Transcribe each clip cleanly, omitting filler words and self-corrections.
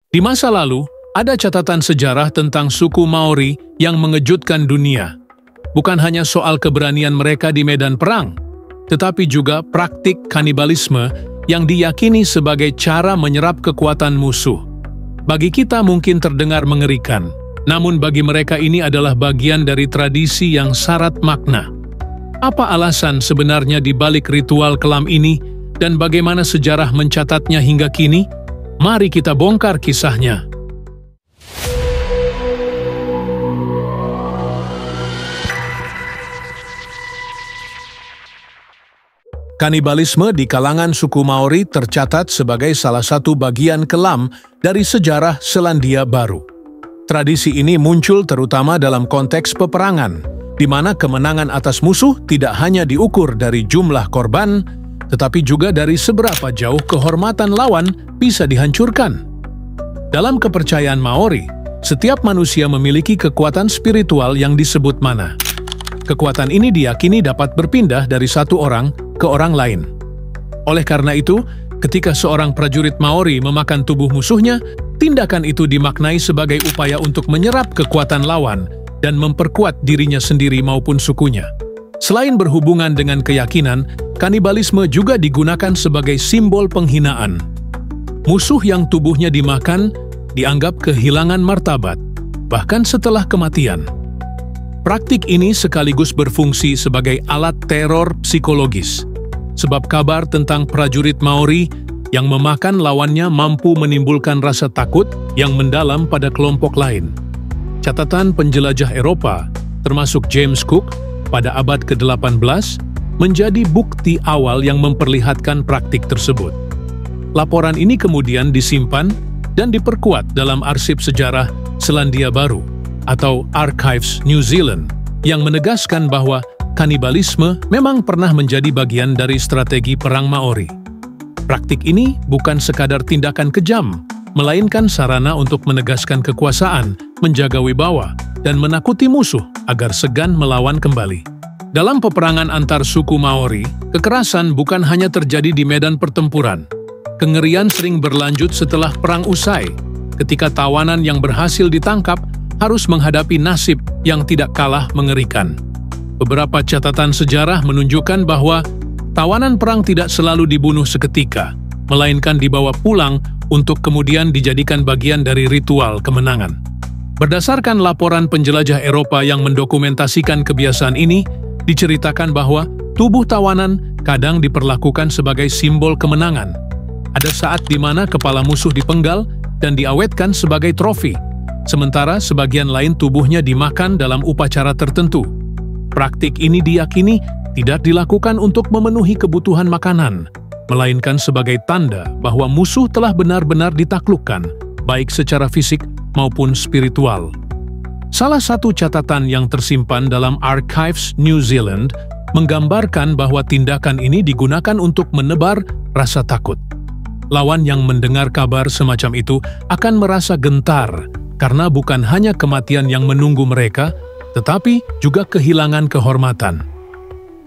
Di masa lalu, ada catatan sejarah tentang suku Maori yang mengejutkan dunia. Bukan hanya soal keberanian mereka di medan perang, tetapi juga praktik kanibalisme yang diyakini sebagai cara menyerap kekuatan musuh. Bagi kita mungkin terdengar mengerikan, namun bagi mereka ini adalah bagian dari tradisi yang syarat makna. Apa alasan sebenarnya di balik ritual kelam ini dan bagaimana sejarah mencatatnya hingga kini? Mari kita bongkar kisahnya. Kanibalisme di kalangan suku Maori tercatat sebagai salah satu bagian kelam dari sejarah Selandia Baru. Tradisi ini muncul terutama dalam konteks peperangan, di mana kemenangan atas musuh tidak hanya diukur dari jumlah korban, tetapi juga dari seberapa jauh kehormatan lawan bisa dihancurkan. Dalam kepercayaan Maori, setiap manusia memiliki kekuatan spiritual yang disebut mana. Kekuatan ini diyakini dapat berpindah dari satu orang ke orang lain. Oleh karena itu, ketika seorang prajurit Maori memakan tubuh musuhnya, tindakan itu dimaknai sebagai upaya untuk menyerap kekuatan lawan dan memperkuat dirinya sendiri maupun sukunya. Selain berhubungan dengan keyakinan, kanibalisme juga digunakan sebagai simbol penghinaan. Musuh yang tubuhnya dimakan dianggap kehilangan martabat, bahkan setelah kematian. Praktik ini sekaligus berfungsi sebagai alat teror psikologis, sebab kabar tentang prajurit Maori yang memakan lawannya mampu menimbulkan rasa takut yang mendalam pada kelompok lain. Catatan penjelajah Eropa, termasuk James Cook, pada abad ke-18, menjadi bukti awal yang memperlihatkan praktik tersebut. Laporan ini kemudian disimpan dan diperkuat dalam arsip sejarah Selandia Baru, atau Archives New Zealand, yang menegaskan bahwa kanibalisme memang pernah menjadi bagian dari strategi perang Maori. Praktik ini bukan sekadar tindakan kejam, melainkan sarana untuk menegaskan kekuasaan, menjaga wibawa, dan menakuti musuh agar segan melawan kembali. Dalam peperangan antar suku Maori, kekerasan bukan hanya terjadi di medan pertempuran. Kengerian sering berlanjut setelah perang usai, ketika tawanan yang berhasil ditangkap harus menghadapi nasib yang tidak kalah mengerikan. Beberapa catatan sejarah menunjukkan bahwa tawanan perang tidak selalu dibunuh seketika, melainkan dibawa pulang untuk kemudian dijadikan bagian dari ritual kemenangan. Berdasarkan laporan penjelajah Eropa yang mendokumentasikan kebiasaan ini, diceritakan bahwa tubuh tawanan kadang diperlakukan sebagai simbol kemenangan. Ada saat di mana kepala musuh dipenggal dan diawetkan sebagai trofi, sementara sebagian lain tubuhnya dimakan dalam upacara tertentu. Praktik ini diyakini tidak dilakukan untuk memenuhi kebutuhan makanan, melainkan sebagai tanda bahwa musuh telah benar-benar ditaklukkan, baik secara fisik maupun spiritual. Salah satu catatan yang tersimpan dalam Archives New Zealand menggambarkan bahwa tindakan ini digunakan untuk menebar rasa takut. Lawan yang mendengar kabar semacam itu akan merasa gentar, karena bukan hanya kematian yang menunggu mereka, tetapi juga kehilangan kehormatan.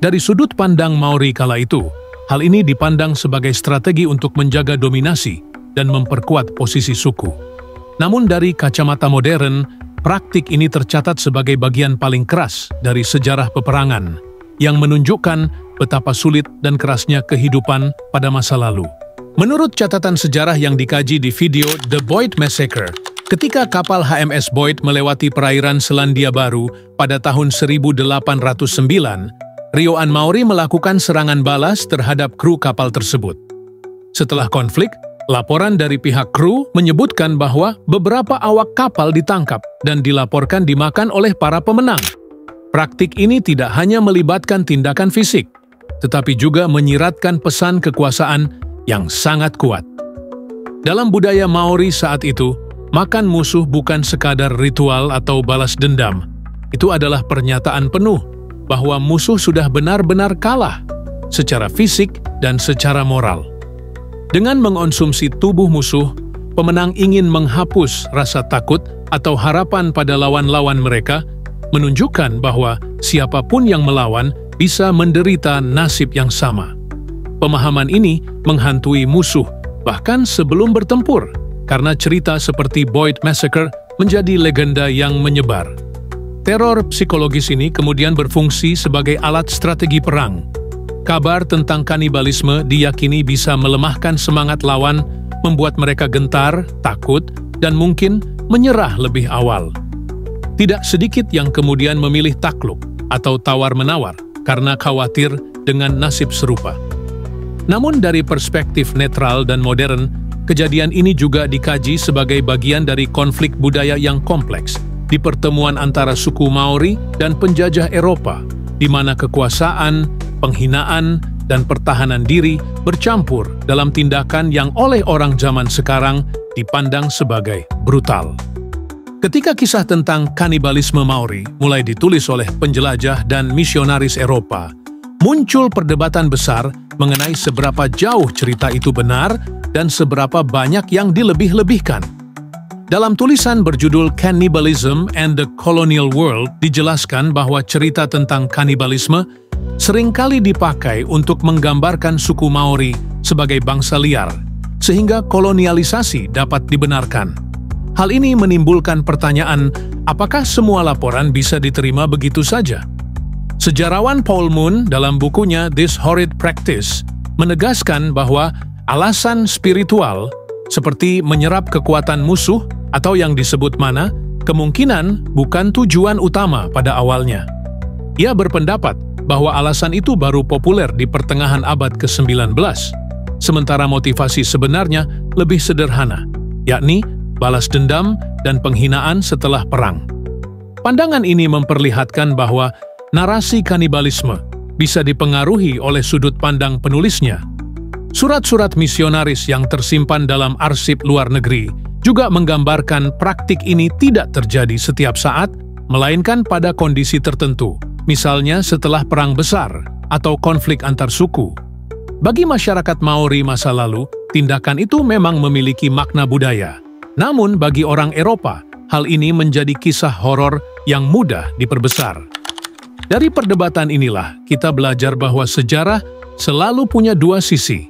Dari sudut pandang Maori kala itu, hal ini dipandang sebagai strategi untuk menjaga dominasi dan memperkuat posisi suku. Namun dari kacamata modern, praktik ini tercatat sebagai bagian paling keras dari sejarah peperangan, yang menunjukkan betapa sulit dan kerasnya kehidupan pada masa lalu. Menurut catatan sejarah yang dikaji di video The Boyd Massacre, ketika kapal HMS Boyd melewati perairan Selandia Baru pada tahun 1809, rioan Maori melakukan serangan balas terhadap kru kapal tersebut. Setelah konflik, laporan dari pihak kru menyebutkan bahwa beberapa awak kapal ditangkap dan dilaporkan dimakan oleh para pemenang. Praktik ini tidak hanya melibatkan tindakan fisik, tetapi juga menyiratkan pesan kekuasaan yang sangat kuat. Dalam budaya Maori saat itu, makan musuh bukan sekadar ritual atau balas dendam. Itu adalah pernyataan penuh bahwa musuh sudah benar-benar kalah secara fisik dan secara moral. Dengan mengonsumsi tubuh musuh, pemenang ingin menghapus rasa takut atau harapan pada lawan-lawan mereka, menunjukkan bahwa siapapun yang melawan bisa menderita nasib yang sama. Pemahaman ini menghantui musuh bahkan sebelum bertempur, karena cerita seperti Boyd Massacre menjadi legenda yang menyebar. Teror psikologis ini kemudian berfungsi sebagai alat strategi perang. Kabar tentang kanibalisme diyakini bisa melemahkan semangat lawan, membuat mereka gentar, takut, dan mungkin menyerah lebih awal. Tidak sedikit yang kemudian memilih takluk atau tawar-menawar karena khawatir dengan nasib serupa. Namun dari perspektif netral dan modern, kejadian ini juga dikaji sebagai bagian dari konflik budaya yang kompleks di pertemuan antara suku Maori dan penjajah Eropa, di mana kekuasaan, penghinaan, dan pertahanan diri bercampur dalam tindakan yang oleh orang zaman sekarang dipandang sebagai brutal. Ketika kisah tentang kanibalisme Maori mulai ditulis oleh penjelajah dan misionaris Eropa, muncul perdebatan besar mengenai seberapa jauh cerita itu benar dan seberapa banyak yang dilebih-lebihkan. Dalam tulisan berjudul Cannibalism and the Colonial World dijelaskan bahwa cerita tentang kanibalisme seringkali dipakai untuk menggambarkan suku Maori sebagai bangsa liar, sehingga kolonialisasi dapat dibenarkan. Hal ini menimbulkan pertanyaan, apakah semua laporan bisa diterima begitu saja? Sejarawan Paul Moon dalam bukunya This Horrid Practice menegaskan bahwa alasan spiritual seperti menyerap kekuatan musuh atau yang disebut mana kemungkinan bukan tujuan utama pada awalnya. Ia berpendapat bahwa alasan itu baru populer di pertengahan abad ke-19, sementara motivasi sebenarnya lebih sederhana, yakni balas dendam dan penghinaan setelah perang. Pandangan ini memperlihatkan bahwa narasi kanibalisme bisa dipengaruhi oleh sudut pandang penulisnya. Surat-surat misionaris yang tersimpan dalam arsip luar negeri juga menggambarkan praktik ini tidak terjadi setiap saat, melainkan pada kondisi tertentu, misalnya setelah perang besar atau konflik antar suku. Bagi masyarakat Maori masa lalu, tindakan itu memang memiliki makna budaya. Namun bagi orang Eropa, hal ini menjadi kisah horor yang mudah diperbesar. Dari perdebatan inilah, kita belajar bahwa sejarah selalu punya dua sisi.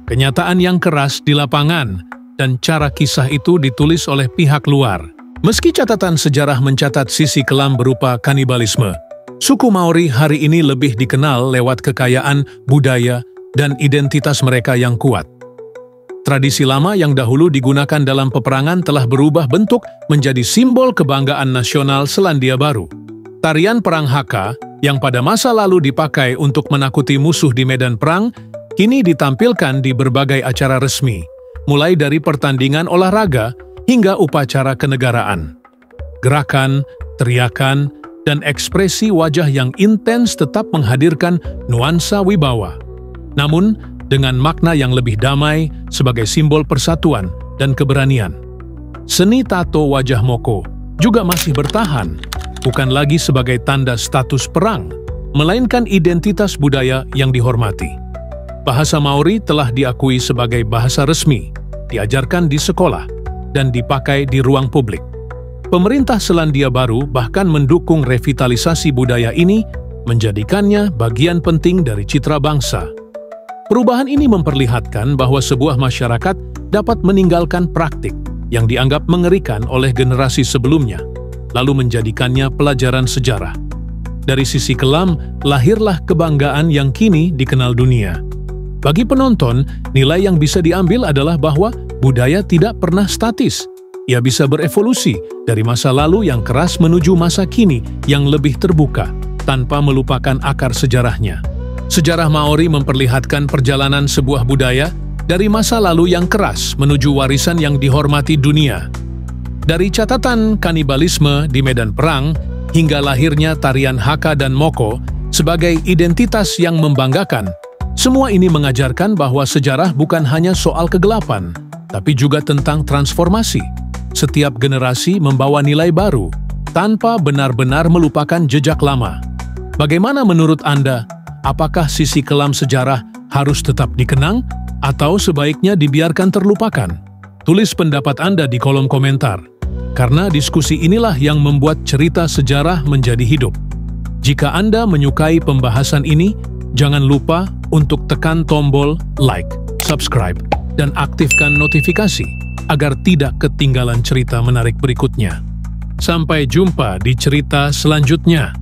Kenyataan yang keras di lapangan, dan cara kisah itu ditulis oleh pihak luar. Meski catatan sejarah mencatat sisi kelam berupa kanibalisme, suku Maori hari ini lebih dikenal lewat kekayaan, budaya, dan identitas mereka yang kuat. Tradisi lama yang dahulu digunakan dalam peperangan telah berubah bentuk menjadi simbol kebanggaan nasional Selandia Baru. Tarian Perang Haka, yang pada masa lalu dipakai untuk menakuti musuh di medan perang, kini ditampilkan di berbagai acara resmi, mulai dari pertandingan olahraga hingga upacara kenegaraan. Gerakan, teriakan, dan ekspresi wajah yang intens tetap menghadirkan nuansa wibawa. Namun, dengan makna yang lebih damai sebagai simbol persatuan dan keberanian. Seni tato wajah Moko juga masih bertahan, bukan lagi sebagai tanda status perang, melainkan identitas budaya yang dihormati. Bahasa Maori telah diakui sebagai bahasa resmi, diajarkan di sekolah, dan dipakai di ruang publik. Pemerintah Selandia Baru bahkan mendukung revitalisasi budaya ini, menjadikannya bagian penting dari citra bangsa. Perubahan ini memperlihatkan bahwa sebuah masyarakat dapat meninggalkan praktik yang dianggap mengerikan oleh generasi sebelumnya, lalu menjadikannya pelajaran sejarah. Dari sisi kelam, lahirlah kebanggaan yang kini dikenal dunia. Bagi penonton, nilai yang bisa diambil adalah bahwa budaya tidak pernah statis. Ia bisa berevolusi dari masa lalu yang keras menuju masa kini yang lebih terbuka, tanpa melupakan akar sejarahnya. Sejarah Maori memperlihatkan perjalanan sebuah budaya dari masa lalu yang keras menuju warisan yang dihormati dunia. Dari catatan kanibalisme di medan perang hingga lahirnya tarian Haka dan Moko sebagai identitas yang membanggakan, semua ini mengajarkan bahwa sejarah bukan hanya soal kegelapan, tapi juga tentang transformasi. Setiap generasi membawa nilai baru, tanpa benar-benar melupakan jejak lama. Bagaimana menurut Anda? Apakah sisi kelam sejarah harus tetap dikenang atau sebaiknya dibiarkan terlupakan? Tulis pendapat Anda di kolom komentar, karena diskusi inilah yang membuat cerita sejarah menjadi hidup. Jika Anda menyukai pembahasan ini, jangan lupa untuk tekan tombol like, subscribe, dan aktifkan notifikasi agar tidak ketinggalan cerita menarik berikutnya. Sampai jumpa di cerita selanjutnya.